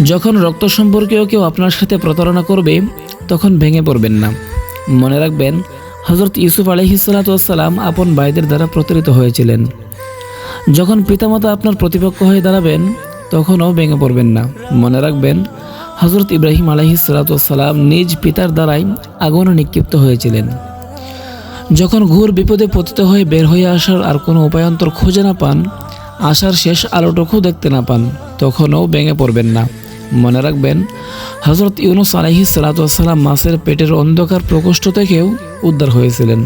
যখন রক্ত সম্পর্কীয় কেউ আপনার সাথে প্রতারণা করবে তখন ভেঙে পড়বেন না। মনে রাখবেন, হযরত ইউসুফ আলাইহিসসালাম আপন ভাইদের দ্বারা প্রতারিত হয়েছিলেন। যখন পিতামাতা আপনার প্রতিপক্ষ হয়ে দাঁড়াবেন তখনও ভেঙে পড়বেন না। মনে রাখবেন, হযরত ইব্রাহিম আলাইহিসসালাম নিজ পিতার দ্বারাই আগুনে নিক্ষিপ্ত হয়েছিলেন। যখন ঘোর বিপদে পতিত হয়ে বের হয়ে আসার আর কোনো উপায়ান্তর খুঁজে না পান, আশার শেষ আলোটুকু দেখতে না পান, তখনও ভেঙে পড়বেন না। মনে রাখবেন, হযরত ইউনূস আলাইহিসসালাম মাছের পেটের অন্ধকার প্রকোষ্ঠ থেকেও উদ্ধার হয়েছিলেন।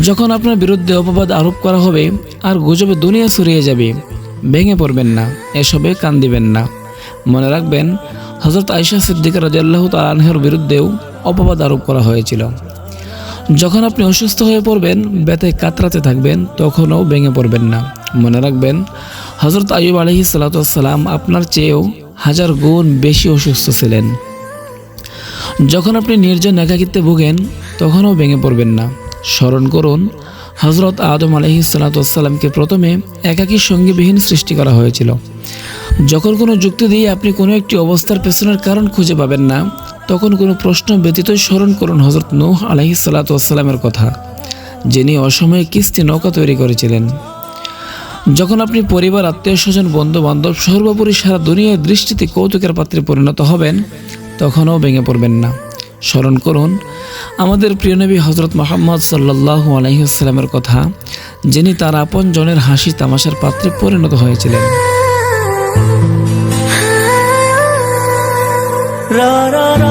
যখন আপনার বিরুদ্ধে অপবাদ আরোপ করা হবে আর গুজবে দুনিয়া ছড়িয়ে যাবে, ভেঙে পড়বেন না, এসবে কান দিবেন না। মনে রাখবেন, হযরত আয়েশা সিদ্দিকা রাদিয়াল্লাহু তাআলা আনহার বিরুদ্ধেও অপবাদ আরোপ করা হয়েছিল। যখন আপনি অসুস্থ হয়ে পড়বেন, ব্যথায় কাতরাতে থাকবেন, তখনও ভেঙে পড়বেন না। মনে রাখবেন, হযরত আইয়ুব আলাইহিসসালাম আপনার চেয়েও 1000 গুণ বেশি অসুস্থ ছিলেন। যখন আপনি নির্জন একাকিত্বে ভোগেন, তখনও ভেঙে পড়বেন না। স্মরণ করুন, হযরত আদম আলাইহিসসালামকে প্রথমে একাকী সঙ্গীবিহীন সৃষ্টি করা হয়েছিল। যখন কোনো যুক্তি দিয়ে আপনি কোনো একটি অবস্থার পেছনের কারণ খুঁজে পাবেন না, তখন কোনো প্রশ্ন ব্যতীতই স্মরণ করুন হযরত নূহ আলাইহিসসালামের কথা, যিনি অসময়ে কিস্তি নৌকা তৈরি করেছিলেন। যখন আপনি পরিবার, আত্মীয় স্বজন, বন্ধু বান্ধব, সর্বোপরি সারা দুনিয়ার দৃষ্টিতে কৌতুকের পাত্রে পরিণত হবেন, তখনও ভেঙে পড়বেন না। স্মরণ করুন আমাদের প্রিয় নবী হযরত মুহাম্মদ সাল্লাল্লাহু আলাইহি ওয়াসাল্লামের কথা, যিনি তার আপন জনের হাসি তামাশার পাত্রে পরিণত হয়েছিলেন। রা রা রা